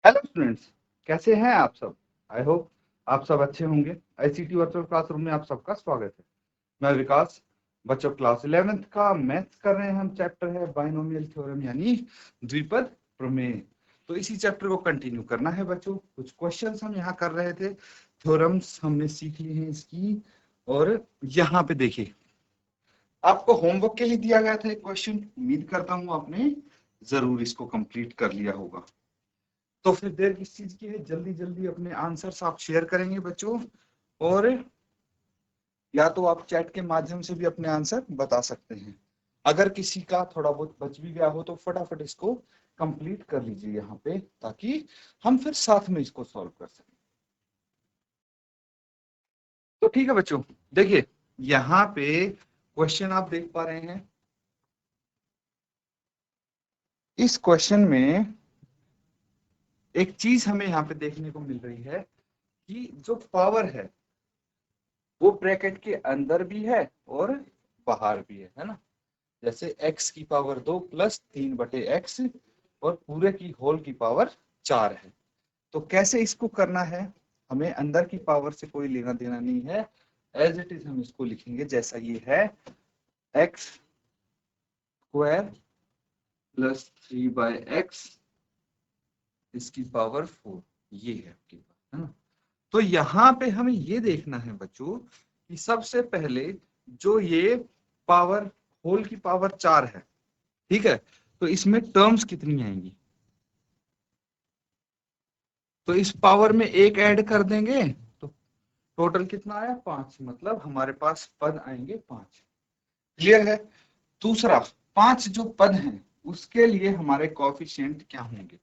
Hello students, कैसे हैं आप सब। आई होप आप सब अच्छे होंगे। आईसीटी वर्चुअल क्लासरूम में आप सबका स्वागत है। मैं विकास। बच्चों, क्लास 11th का मैथ्स कर रहे हैं हम। चैप्टर है बाइनोमियल थ्योरम यानी द्विपद प्रमेय। तो इसी चैप्टर को कंटिन्यू करना है बच्चों। कुछ क्वेश्चंस हम यहाँ कर रहे थे, थ्योरम्स हमने सीख ली हैं इसकी। और यहाँ पे देखिए, आपको होमवर्क के लिए दिया गया था एक क्वेश्चन। उम्मीद करता हूँ आपने जरूर इसको कंप्लीट कर लिया होगा। तो फिर देर किस चीज की है, जल्दी जल्दी अपने आंसर्स आप शेयर करेंगे बच्चों। और या तो आप चैट के माध्यम से भी अपने आंसर बता सकते हैं। अगर किसी का थोड़ा बहुत बच भी गया हो तो फटाफट इसको कंप्लीट कर लीजिए यहाँ पे, ताकि हम फिर साथ में इसको सॉल्व कर सकें। तो ठीक है बच्चों, देखिए यहाँ पे क्वेश्चन आप देख पा रहे हैं। इस क्वेश्चन में एक चीज हमें यहाँ पे देखने को मिल रही है कि जो पावर है वो ब्रैकेट के अंदर भी है और बाहर भी है ना। जैसे x की पावर 2 प्लस 3/x और पूरे की होल की पावर 4 है। तो कैसे इसको करना है, हमें अंदर की पावर से कोई लेना देना नहीं है। एज इट इज हम इसको लिखेंगे जैसा ये है, x स्क्वायर प्लस 3/x इसकी पावर 4। ये है आपके पास, है ना। तो यहाँ पे हमें ये देखना है बच्चों कि सबसे पहले जो ये पावर होल की पावर 4 है, ठीक है, तो इसमें टर्म्स कितनी आएंगी। तो इस पावर में एक ऐड कर देंगे तो टोटल कितना आया, 5। मतलब हमारे पास पद आएंगे 5। क्लियर है। दूसरा, 5 जो पद हैं उसके लिए हमारे कॉफिशिएंट क्या होंगे।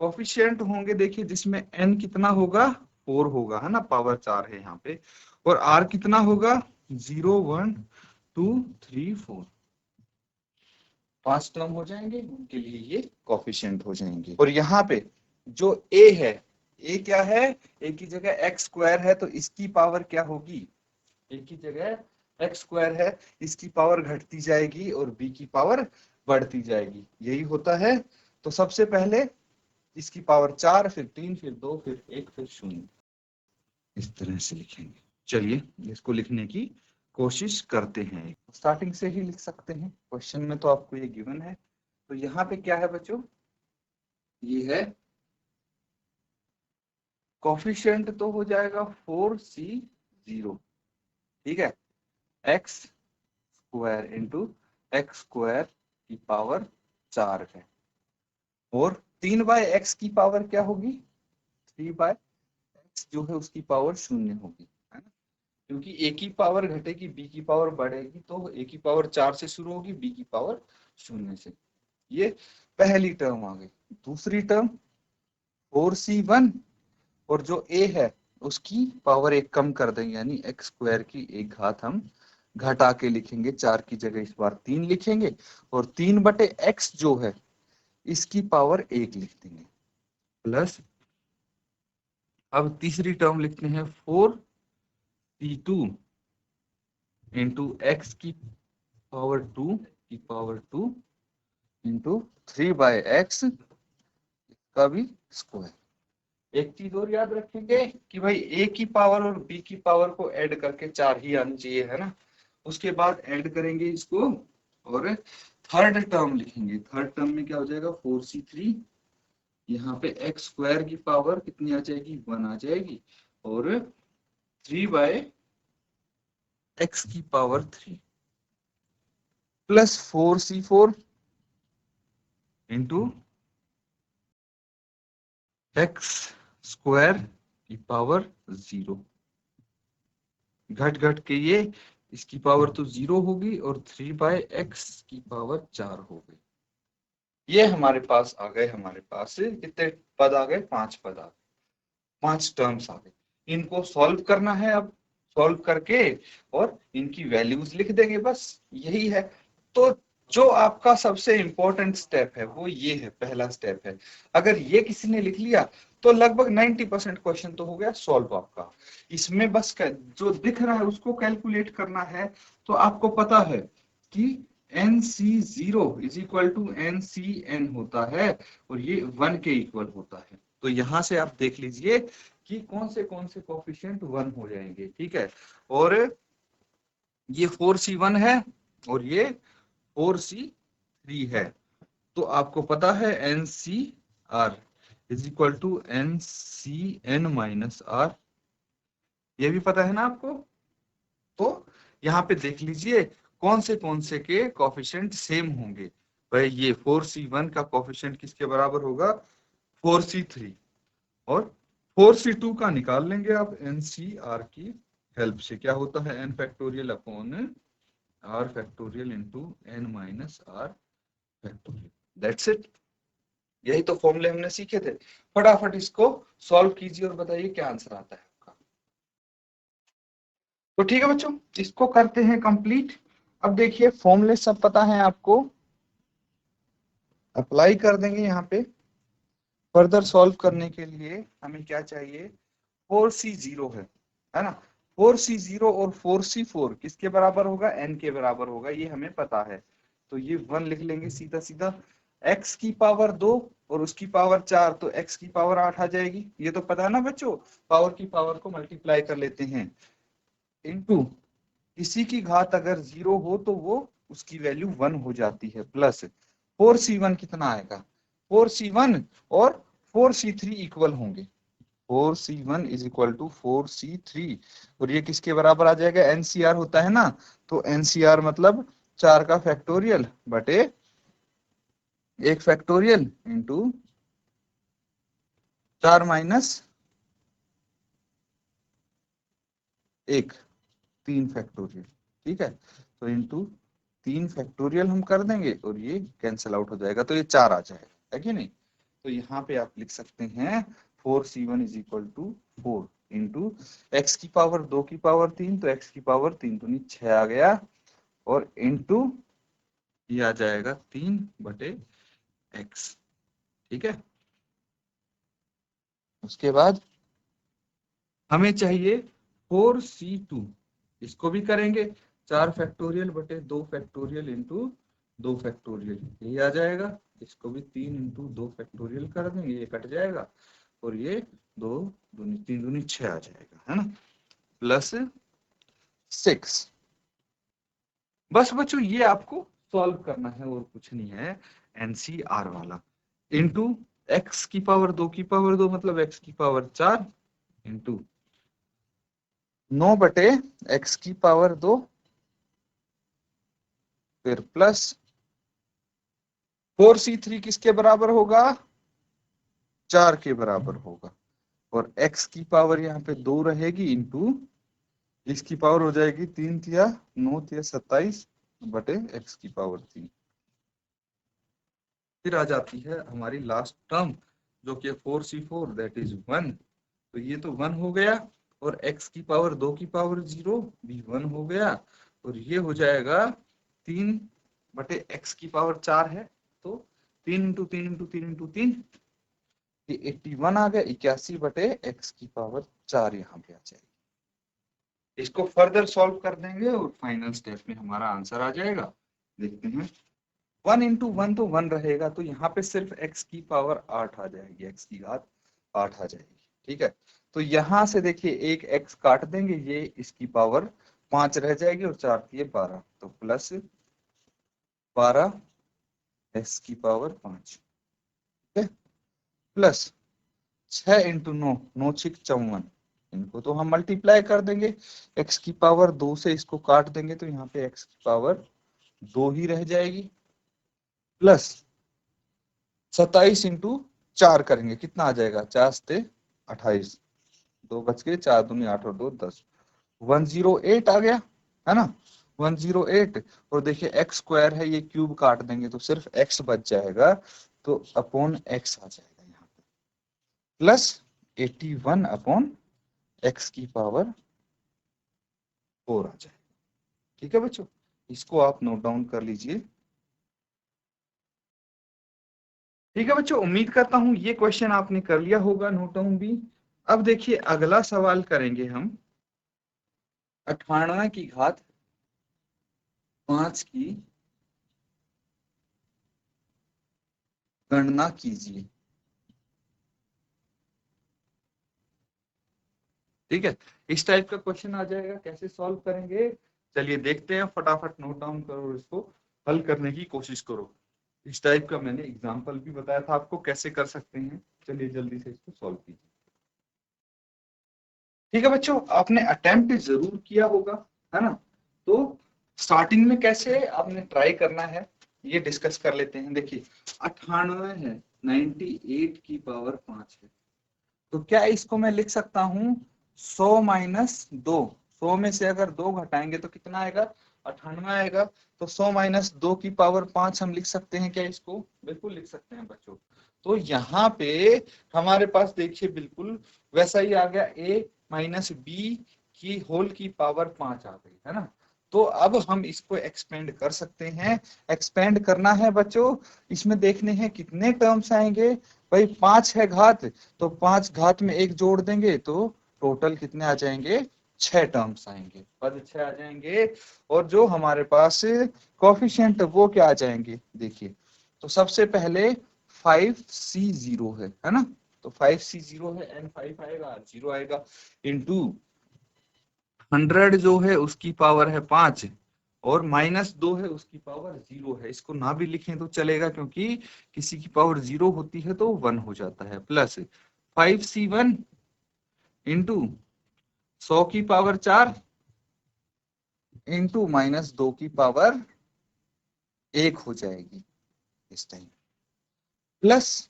कॉफिशिएंट होंगे, देखिए जिसमें n कितना होगा, 4 होगा, है ना। पावर 4 है यहाँ पे। और r कितना होगा, 0 1 2 3 4। 5 टर्म हो जाएंगे, उनके लिए ये कॉफिशिएंट हो जाएंगे। और यहाँ पे जो a है, a क्या है, a की जगह x स्क्वायर है तो इसकी पावर क्या होगी, a की जगह x स्क्वायर है, इसकी पावर घटती जाएगी और b की पावर बढ़ती जाएगी। यही होता है। तो सबसे पहले इसकी पावर 4, फिर 3, फिर 2, फिर 1, फिर 0। इस तरह से लिखेंगे। चलिए इसको लिखने की कोशिश करते हैं। स्टार्टिंग से ही लिख सकते हैं, क्वेश्चन में तो आपको ये गिवन है। तो यहाँ पे क्या है बच्चों, ये है कॉफिशिएंट तो हो जाएगा 4c0, ठीक है। x square into x square की पावर 4 है। और 3/x की पावर क्या होगी, 3/x जो है उसकी पावर 0 होगी, है ना। क्योंकि a की पावर घटेगी b की पावर बढ़ेगी, तो a की पावर 4 से शुरू होगी, b की पावर 0 से। ये पहली टर्म आ गई। दूसरी टर्म 4c1, और जो a है उसकी पावर 1 कम कर देंगे, यानी x स्क्वायर की 1 घात हम घटा के लिखेंगे। 4 की जगह इस बार 3 लिखेंगे। और 3/x जो है इसकी पावर 1 लिख देंगे। प्लस अब तीसरी टर्म लिखते हैं 4c2 इंटू एक्स की पावर 2 की पावर 2 इंटू 3/x का भी स्क्वायर। एक चीज और याद रखेंगे कि भाई a की पावर और b की पावर को ऐड करके 4 ही आनी चाहिए, है ना। उसके बाद ऐड करेंगे इसको और थर्ड टर्म लिखेंगे। थर्ड टर्म में क्या हो जाएगा, 4c3। यहाँ पे एक्स स्क्वायर की पावर कितनी आ जाएगी, 1 आ जाएगी। और 3/x की power 3 plus 4c4 into x square की पावर 0। घट घट के ये इसकी पावर तो 0 होगी और 3/x की पावर 4 हो गई। ये हमारे पास आ गए, हमारे पास कितने पद आ गए, 5 पद आ गए, 5 टर्म्स आ गए। इनको सॉल्व करना है अब। सॉल्व करके और इनकी वैल्यूज लिख देंगे, बस यही है। तो जो आपका सबसे इंपॉर्टेंट स्टेप है वो ये है, पहला स्टेप है। अगर ये किसी ने लिख लिया तो लगभग 90% क्वेश्चन तो हो गया सॉल्व आपका। इसमें बस जो दिख रहा है उसको कैलकुलेट करना है। तो आपको पता है कि NC0 is equal to NCN होता है और ये 1 के इक्वल होता है। तो यहां से आप देख लीजिए कि कौन से कोफिशिएंट 1 हो जाएंगे, ठीक है। और ये 4c1 है और ये 4c3 है। तो आपको पता है NCR is equal to NCN-R, ये भी पता है ना आपको। तो यहाँ पे देख लीजिए कौन से के कोफिशिएंट सेम होंगे। भाई ये 4c1 का कोफिशिएंट किसके बराबर होगा, 4c3, और 4c2 का निकाल लेंगे आप NCR की हेल्प से। क्या होता है n factorial upon R factorial into n minus R factorial, that's it. यही तो फॉर्मूले हमने सीखे थे। फटाफट इसको सॉल्व कीजिए और बताइए क्या आंसर आता है आपका। तो ठीक है बच्चों, इसको करते हैं कंप्लीट। अब देखिए फॉर्मूले सब पता है आपको, अप्लाई कर देंगे यहाँ पे। फर्दर सॉल्व करने के लिए हमें क्या चाहिए, 4c0 है ना। 4c0 और 4c4 किसके बराबर होगा, n के बराबर होगा, ये हमें पता है। तो ये 1 लिख लेंगे सीधा सीधा। x की पावर 2 और उसकी पावर 4, तो x की पावर 8 आ जाएगी। ये तो पता है ना बच्चों, पावर की पावर को मल्टीप्लाई कर लेते हैं। इनटू इसी की घात अगर 0 हो तो वो उसकी वैल्यू 1 हो जाती है, प्लस 4c1 कितना आएगा, 4c1 और 4c3 इक्वल होंगे। 4c1 is equal to 4c3, और ये किसके बराबर आ जाएगा, NCR होता है ना। तो NCR मतलब 4 का फैक्टोरियल बटे 1 फैक्टोरियल इंटू 4 माइनस 1, 3 फैक्टोरियल, ठीक है। तो इंटू 3 फैक्टोरियल हम कर देंगे और ये कैंसिल आउट हो जाएगा, तो ये 4 आ जाएगा, है कि नहीं। तो यहाँ पे आप लिख सकते हैं 4c1 is equal to 4 into x की पावर 2 की पावर 3, तो एक्स की पावर 3 दूनी 6 आ गया, और इंटू ये आ जाएगा 3 बटे एक्स, ठीक है। उसके बाद हमें चाहिए 4c2, इसको भी करेंगे 4 फैक्टोरियल बटे 2 फैक्टोरियल इंटू 2 फैक्टोरियल, यही आ जाएगा। इसको भी 3 इंटू 2 फैक्टोरियल कर देंगे, ये कट जाएगा, और ये 2 दूनी 3 दूनी 6 आ जाएगा, है ना, प्लस 6। बस बच्चों ये आपको सॉल्व करना है और कुछ नहीं है, NCR वाला। इंटू एक्स की पावर 2 की पावर 2 मतलब एक्स की पावर 4 इंटू 9 बटे एक्स की पावर 2, फिर प्लस 4c3 किसके बराबर होगा, 4 के बराबर होगा, और x की पावर यहाँ पे 2 रहेगी इंटू इसकी पावर हो जाएगी 3 तिया 9 तिया 27 बटे x की पावर 3। फिर आ जाती है हमारी लास्ट टर्म जो कि 4c4 दैट इज 1। तो ये तो 1 हो गया, और x की पावर 2 की पावर 0 भी 1 हो गया, और ये हो जाएगा 3 बटे x की पावर 4 है, तो 3 इंटू 3 इंटू 3 इंटू 3, ये 81 आ गया, 81 बटे x की पावर 4 यहाँ पे आ जाएगी। इसको फर्दर सॉल्व कर देंगे और फाइनल स्टेप में हमारा आंसर आ जाएगा। देखते हैं 1 इंटू 1 तो 1 रहेगा, तो यहाँ पे सिर्फ x की पावर 8 आ जाएगी, x की घात 8 आ जाएगी, ठीक है। तो यहाँ से देखिए एक x काट देंगे, ये इसकी पावर 5 रह जाएगी, और 4 दिए 12, तो प्लस 12 x की पावर 5, ठीक है, प्लस 6 इंटू 9, 9 6 54, इनको तो हम मल्टीप्लाई कर देंगे, x की पावर 2 से इसको काट देंगे, तो यहाँ पे x की पावर 2 ही रह जाएगी, प्लस 27 इंटू 4 करेंगे, कितना आ जाएगा, 4 से 28, 2 बच गए, 4 दूनी 8 और 2 10, 108 आ गया, है ना, 108। और देखिए एक्स स्क्वायर है, ये क्यूब काट देंगे तो सिर्फ x बच जाएगा, तो अपॉन x आ जाएगा यहाँ पे, प्लस 81 अपॉन x की पावर 4 आ जाएगा, ठीक है बच्चों। इसको आप नोट डाउन कर लीजिए। ठीक है बच्चों, उम्मीद करता हूं ये क्वेश्चन आपने कर लिया होगा नोट डाउन भी। अब देखिए अगला सवाल करेंगे हम, 98 की घात 5 की गणना कीजिए। ठीक है, इस टाइप का क्वेश्चन आ जाएगा। कैसे सॉल्व करेंगे चलिए देखते हैं, फटाफट नोट डाउन करो, इसको हल करने की कोशिश करो। इस टाइप का मैंने एग्जांपल भी बताया था आपको कैसे कर सकते हैं। चलिए जल्दी से इसको सॉल्व कीजिए। ठीक है बच्चों, आपने अटेम्प्ट जरूर किया होगा, है ना। तो स्टार्टिंग में कैसे आपने ट्राई करना है ये डिस्कस कर लेते हैं। देखिए 98 है, 98 की पावर 5 है, तो क्या इसको मैं लिख सकता हूँ 100 माइनस 2। 100 में से अगर 2 घटाएंगे तो कितना आएगा, 98 आएगा। तो 100 माइनस 2 की पावर 5 हम लिख सकते हैं क्या इसको, बिल्कुल लिख सकते हैं बच्चों। तो यहाँ पे हमारे पास देखिए बिल्कुल वैसा ही आ गया, a माइनस बी की होल की पावर 5 आ गई, है ना। तो अब हम इसको एक्सपेंड कर सकते हैं। एक्सपेंड करना है बच्चों, इसमें देखने हैं कितने टर्म्स आएंगे। भाई 5 है घात, तो 5 घात में 1 जोड़ देंगे तो टोटल कितने आ जाएंगे, 6 टर्म्स आएंगे, पद 6 आ जाएंगे। और जो हमारे पास कोफिशिएंट वो क्या आ जाएंगे, देखिए तो सबसे पहले 5c0 है ना। तो 5c0 है, n5 आएगा, 0 आएगा, इंटू 100 जो है उसकी पावर है 5, और माइनस 2 है उसकी पावर 0 है। इसको ना भी लिखें तो चलेगा, क्योंकि किसी की पावर 0 होती है तो 1 हो जाता है। प्लस 5c1 इंटू 100 की पावर 4 इंटू माइनस 2 की पावर 1 हो जाएगी इस टाइम। प्लस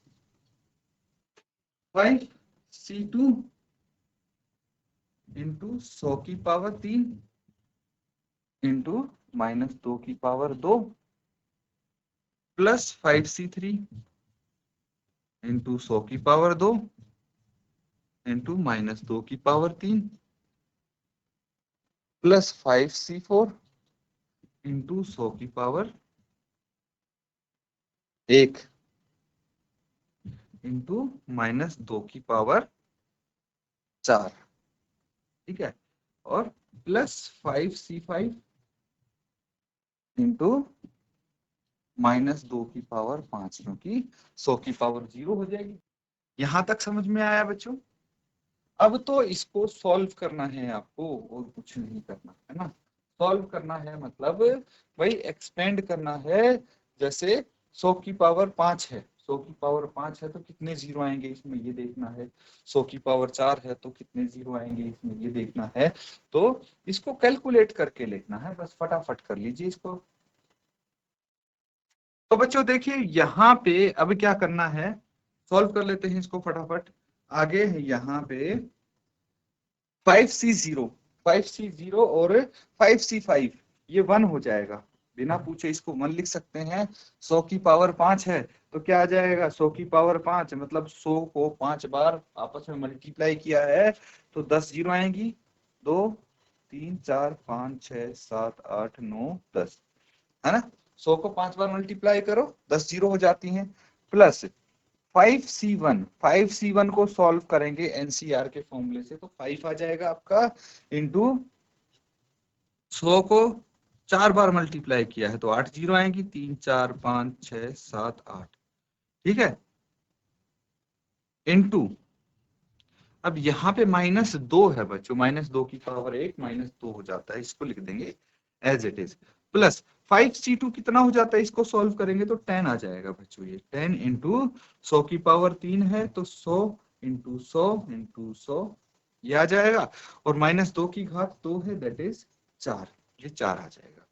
5c2 इंटू 100 की पावर 3 इंटू माइनस 2 की पावर 2, प्लस 5c3 इंटू 100 की पावर 2 इंटू माइनस 2 की पावर 3, प्लस 5c4 इंटू 100 की पावर 1 इंटू माइनस 2 की पावर 4। ठीक है, और प्लस 5c5 इंटू माइनस 2 की पावर 5, क्योंकि 100 की पावर 0 हो जाएगी। यहां तक समझ में आया बच्चों। अब तो इसको सॉल्व करना है आपको, और कुछ नहीं करना है ना। सॉल्व करना है मतलब वही एक्सपेंड करना है। जैसे 100 की पावर 5 है, 100 की पावर 5 है तो कितने जीरो आएंगे इसमें ये देखना है। 100 की पावर 4 है तो कितने जीरो आएंगे इसमें ये देखना है। तो इसको कैलकुलेट करके लिखना है, बस फटाफट कर लीजिए इसको। तो बच्चों देखिए यहाँ पे अब क्या करना है, सॉल्व कर लेते हैं इसको फटाफट। आगे है यहाँ पे 5c0, 5c0 और 5c5, ये 1 हो जाएगा। बिना पूछे इसको 1 लिख सकते हैं। 100 की पावर 5 है तो क्या आ जाएगा, 100 की पावर 5 मतलब 100 को 5 बार आपस में मल्टीप्लाई किया है तो 10 जीरो आएंगी। 2 3 4 5 6 7 8 9 10, है ना। 100 को 5 बार मल्टीप्लाई करो 10 जीरो हो जाती हैं। प्लस 5c1, 5c1 को सॉल्व करेंगे एनसीआर के फॉर्मूले से तो 5 आ जाएगा आपका, इंटू 100 को 4 बार मल्टीप्लाई किया है तो 8 जीरो आएंगी, 3 4 5 6 7 8। ठीक है, इंटू अब यहाँ पे माइनस 2 है बच्चों, माइनस 2 की पावर 1 माइनस 2 हो जाता है, इसको लिख देंगे as it is. Plus 5c2 कितना हो जाता है, इसको सॉल्व करेंगे तो 10 आ जाएगा बच्चों। ये 10 इंटू 100 की पावर 3 है तो 100 इंटू 100 इंटू 100 ये आ जाएगा, और माइनस 2 की घात 2 है दैट इज 4, ये 4 आ जाएगा।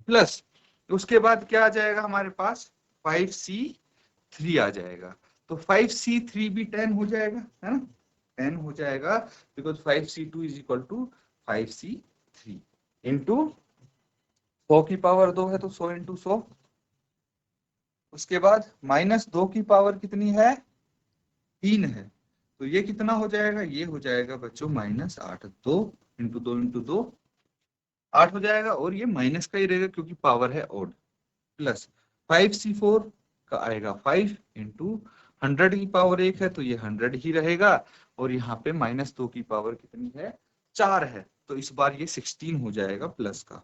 प्लस उसके बाद क्या आ जाएगा हमारे पास, 5c3 आ जाएगा। तो 5c3 भी 10 हो जाएगा, है ना, 10 हो जाएगा, because 5c2 is equal to 5c3 into 100 की पावर 2 है तो 100 इंटू 100। उसके बाद माइनस 2 की पावर कितनी है, 3 है, तो ये कितना हो जाएगा, ये हो जाएगा बच्चों माइनस 8। 2 इंटू 2 8 हो जाएगा, और ये माइनस का ही रहेगा क्योंकि पावर है ऑड। प्लस 5c4 का आएगा 5 इंटू 100 की पावर 1 है तो ये 100 ही रहेगा, और यहाँ पे माइनस 2 की पावर कितनी है, 4 है, तो इस बार ये 16 हो जाएगा प्लस का,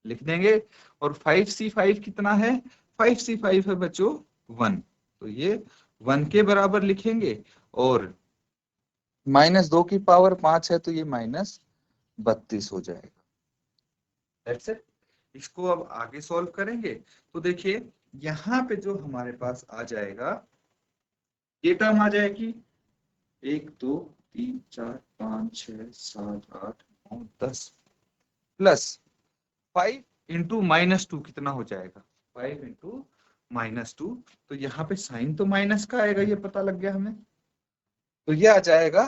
लिख देंगे। और 5c5 कितना है, 5c5 है बच्चों 1, तो ये 1 के बराबर लिखेंगे। और -2 की पावर 5 है तो ये -32 हो जाएगा। That's it. इसको अब आगे सॉल्व करेंगे तो देखिए यहाँ पे जो हमारे पास आ जाएगा, ये टर्म आ जाएगी 1 2 3 4 5 6 7 8 9 10 प्लस 5 इंटू -2 कितना हो जाएगा, 5 इंटू -2, तो यहाँ पे साइन तो माइनस का आएगा, ये पता लग गया हमें, तो ये आ जाएगा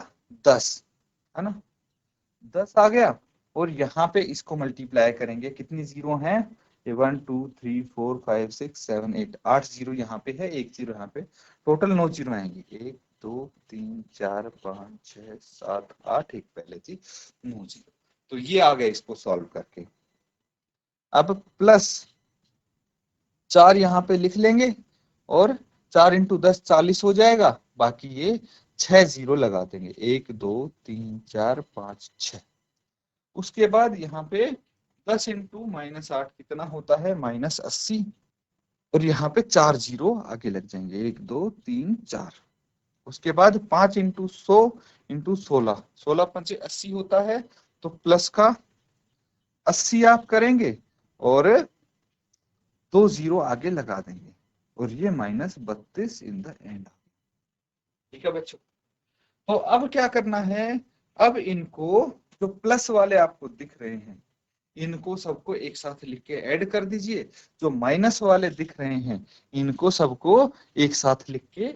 10, है ना, 10 आ गया। और यहाँ पे इसको मल्टीप्लाई करेंगे, कितनी जीरो हैं, ये 1 2 3 4 5 6 7 8, 8 जीरो यहाँ पे है, 1 जीरो यहाँ पे, टोटल 9 जीरो आएंगी, 1 2 3 4 5 6 7 8, एक पहले थी, 9 जीरो। तो ये आ गया इसको सॉल्व करके। अब प्लस 4 यहाँ पे लिख लेंगे और 4 इंटू 10 40 हो जाएगा, बाकी ये 6 जीरो लगा देंगे, 1 2 3 4 5 6। उसके बाद यहाँ पे 10 इंटू -8 कितना होता है, -80, और यहाँ पे 4 जीरो आगे लग जाएंगे, 1 2 3 4। उसके बाद 5 इंटू 100 इंटू 16, 16 पंचे 80 होता है, तो प्लस का 80 आप करेंगे और 2 जीरो आगे लगा देंगे, और ये -32 इन द एंड। ठीक है बच्चों, तो अब क्या करना है, अब इनको जो प्लस वाले आपको दिख रहे हैं इनको सबको एक साथ लिख के ऐड कर दीजिए, जो माइनस वाले दिख रहे हैं इनको सबको एक साथ लिख के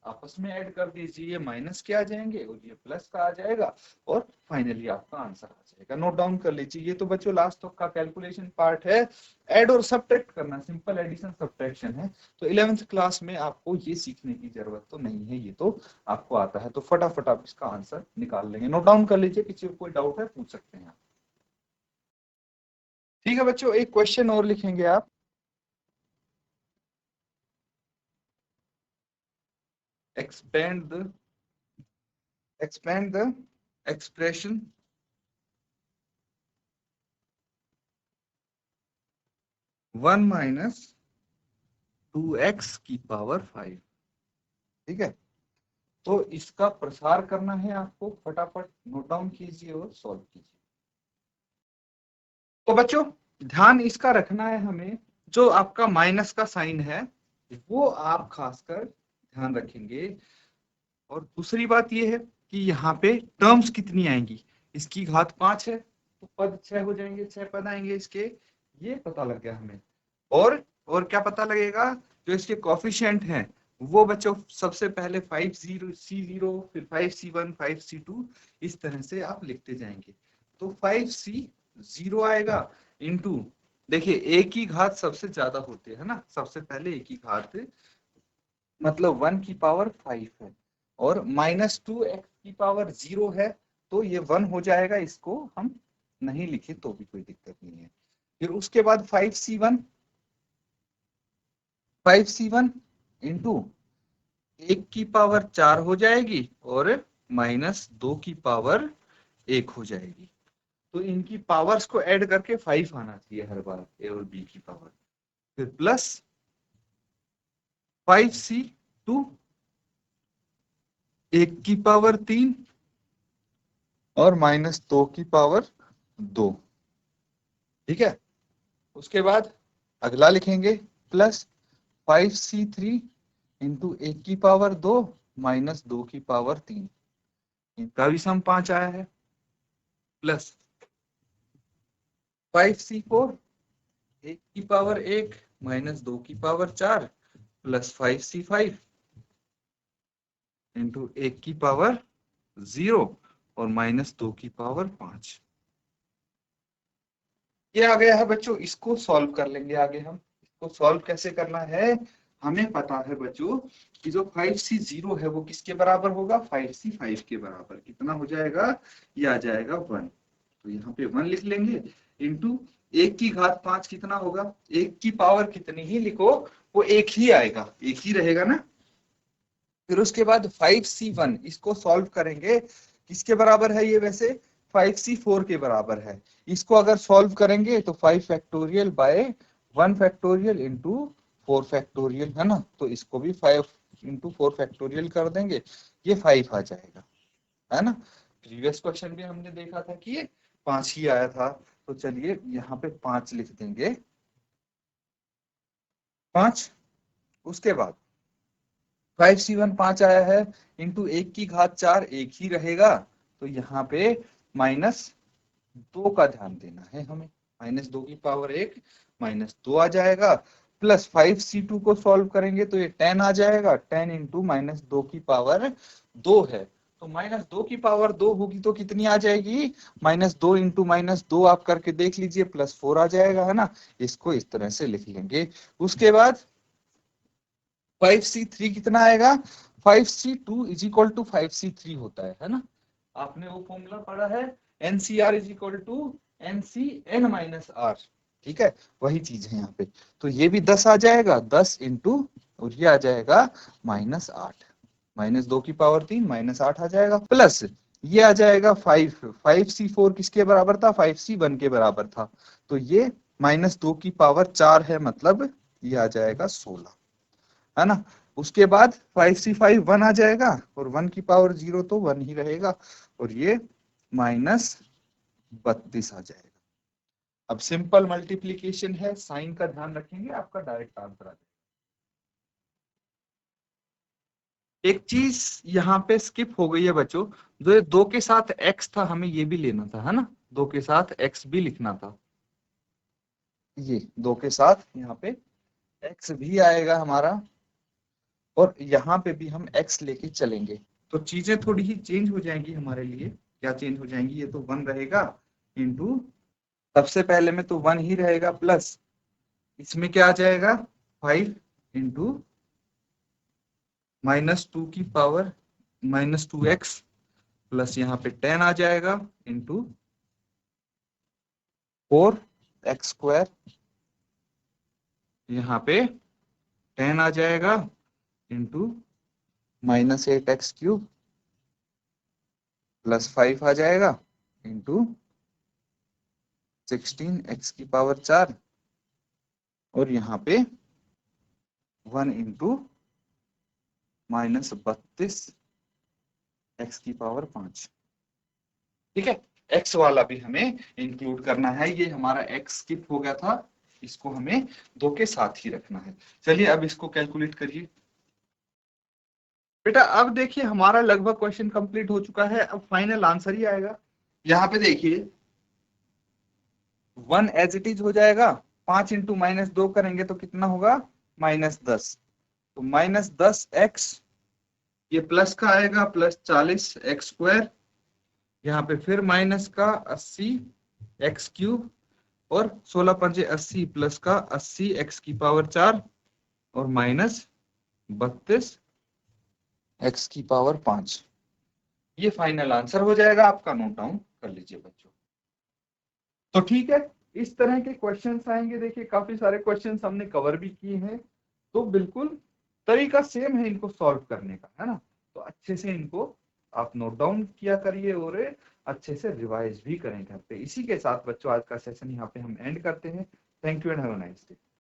आपस में ऐड कर दीजिए, ये माइनस के आ जाएंगे और ये प्लस का आ जाएगा, और फाइनली आपका आंसर आ जाएगा। नोट डाउन कर लीजिए, ये तो बच्चों लास्ट तक का कैलकुलेशन पार्ट है, ऐड और सब्ट्रैक्ट करना, सिंपल एडिशन सब्ट्रैक्शन है, तो 11th क्लास में आपको ये सीखने की जरूरत तो नहीं है, ये तो आपको आता है, तो फटाफट आप इसका आंसर निकाल लेंगे। नोट डाउन कर लीजिए, किसी को कोई डाउट है पूछ सकते हैं आप। ठीक है बच्चों, एक क्वेश्चन और लिखेंगे आप, expand the expression 1 minus 2x की पावर 5। ठीक है, तो इसका प्रसार करना है आपको, फटाफट नोट डाउन कीजिए और सॉल्व कीजिए। तो बच्चों ध्यान इसका रखना है हमें, जो आपका माइनस का साइन है वो आप खासकर ध्यान रखेंगे, और दूसरी बात यह है कि यहाँ पे टर्म्स कितनी आएंगी, इसकी घात 5 है तो पद 6 हो जाएंगे, 6 पद आएंगे इसके, ये पता लग गया हमें। और क्या पता लगेगा, जो इसके कोफिशिएंट हैं वो बच्चों सबसे पहले 5c0 फिर 5c1 5c2, इस तरह से आप लिखते जाएंगे, तो 5c0 आएगा इंटू, देखिए ए की घात सबसे ज्यादा होते है ना, सबसे पहले ए की घात मतलब 1 की पावर 5 है, और -2x की पावर 0 है, तो ये 1 हो जाएगा, इसको हम नहीं लिखे तो भी कोई दिक्कत नहीं है। फिर उसके बाद 5c1 इंटू 1 की पावर 4 हो जाएगी और -2 की पावर 1 हो जाएगी, तो इनकी पावर्स को ऐड करके 5 आना चाहिए हर बार, ए और बी की पावर, फिर प्लस 5c2 1 की पावर 3 और -2 की पावर 2। ठीक है, उसके बाद अगला लिखेंगे प्लस 5c3 इंटू 1 की पावर 2 -2 की पावर 3, इनका भी सम 5 आया है, प्लस 5c4 1 की पावर 1 -2 की पावर 4 प्लस 5c5 इंटू 1 की पावर 0 और -2 की पावर 5। ये आ गया है बच्चों, इसको सॉल्व कर लेंगे आगे हम। इसको सॉल्व कैसे करना है, हमें पता है बच्चों कि जो 5c0 है वो किसके बराबर होगा, 5c5 के बराबर, कितना हो जाएगा, ये आ जाएगा 1, तो यहाँ पे 1 लिख लेंगे, इंटू 1 की घात 5 कितना होगा, 1 की पावर कितनी ही लिखो वो 1 ही आएगा, 1 ही रहेगा ना। फिर उसके बाद 5c1 इसको सॉल्व करेंगे, किसके बराबर है ये, वैसे 5c4 के बराबर है, इसको अगर सॉल्व करेंगे तो 5 factorial by 1 factorial into 4 factorial, है ना, तो इसको भी 5 इंटू 4 फैक्टोरियल कर देंगे, ये 5 आ जाएगा। है ना। प्रीवियस क्वेश्चन भी हमने देखा था कि ये 5 ही आया था, तो चलिए यहाँ पे 5 लिख देंगे, 5। उसके बाद 5C1 5 आया है, इंटू 1 की घात 4 1 ही रहेगा, तो यहाँ पे -2 का ध्यान देना है हमें, -2 की पावर 1 -2 आ जाएगा, प्लस 5C2 को सॉल्व करेंगे तो ये 10 आ जाएगा, 10 इंटू -2 की पावर 2 है, तो -2 की पावर 2 होगी तो कितनी आ जाएगी, -2 इंटू -2 आप करके देख लीजिए, +4 आ जाएगा, है ना। इसको इस तरह से लिख लेंगे। उसके बाद 5C3 कितना आएगा, 5C2 is equal to 5C3 होता है ना। आपने वो फॉर्मूला पढ़ा है, NCR is equal to NCN-R, ठीक है, वही चीज है यहाँ पे। तो ये भी 10 आ जाएगा, 10 इंटू, और ये आ जाएगा -8, -2 की पावर 3 -8 आ जाएगा, प्लस ये आ जाएगा 5C4 किसके बराबर था, 5C1 के बराबर था, तो ये -2 की पावर 4 है, मतलब ये आ जाएगा 16, है ना। उसके बाद 5C5 1 आ जाएगा, और 1 की पावर 0 तो 1 ही रहेगा, और ये -32 आ जाएगा। अब सिंपल मल्टीप्लीकेशन है, साइन का ध्यान रखेंगे, आपका डायरेक्ट आंसर आ जाएगा। एक चीज यहाँ पे स्किप हो गई है बच्चों, जो ये 2 के साथ x था, हमें ये भी लेना था, है ना, 2 के साथ x भी लिखना था, ये 2 के साथ यहाँ पे x भी आएगा हमारा, और यहाँ पे भी हम x लेके चलेंगे, तो चीजें थोड़ी ही चेंज हो जाएंगी हमारे लिए। क्या चेंज हो जाएंगी, ये तो 1 रहेगा, इंटू, सबसे पहले में तो 1 ही रहेगा, प्लस इसमें क्या आ जाएगा, 5 इंटू -2 की पावर -2x, प्लस यहाँ पे 10 आ जाएगा, इंटू 4x², यहाँ पे 10 आ जाएगा, इंटू -8x³ प्लस 5 आ जाएगा, इंटू 16x⁴, और यहाँ पे 1 इंटू -32x⁵, ठीक है। x वाला भी हमें इंक्लूड करना है, ये हमारा x स्किप हो गया था, इसको हमें 2 के साथ ही रखना है। चलिए अब इसको कैलकुलेट करिए बेटा। अब देखिए हमारा लगभग क्वेश्चन कंप्लीट हो चुका है, अब फाइनल आंसर ही आएगा। यहाँ पे देखिए 1 एज इट इज हो जाएगा, 5 इंटू -2 करेंगे तो कितना होगा, -10, तो -10x, ये प्लस का आएगा, +40x², यहाँ पे फिर माइनस का 80x³ और 16 पंजे 80, प्लस का 80x⁴ और -32x⁵। ये फाइनल आंसर हो जाएगा आपका, नोट डाउन कर लीजिए बच्चों। तो ठीक है, इस तरह के क्वेश्चंस आएंगे, देखिए काफी सारे क्वेश्चंस हमने कवर भी किए हैं, तो बिल्कुल तरीका सेम है इनको सॉल्व करने का, है ना। तो अच्छे से इनको आप नोट डाउन किया करिए, और अच्छे से रिवाइज भी करें घर पे। इसी के साथ बच्चों आज का सेशन यहाँ पे हम एंड करते हैं। Thank you and have a nice day.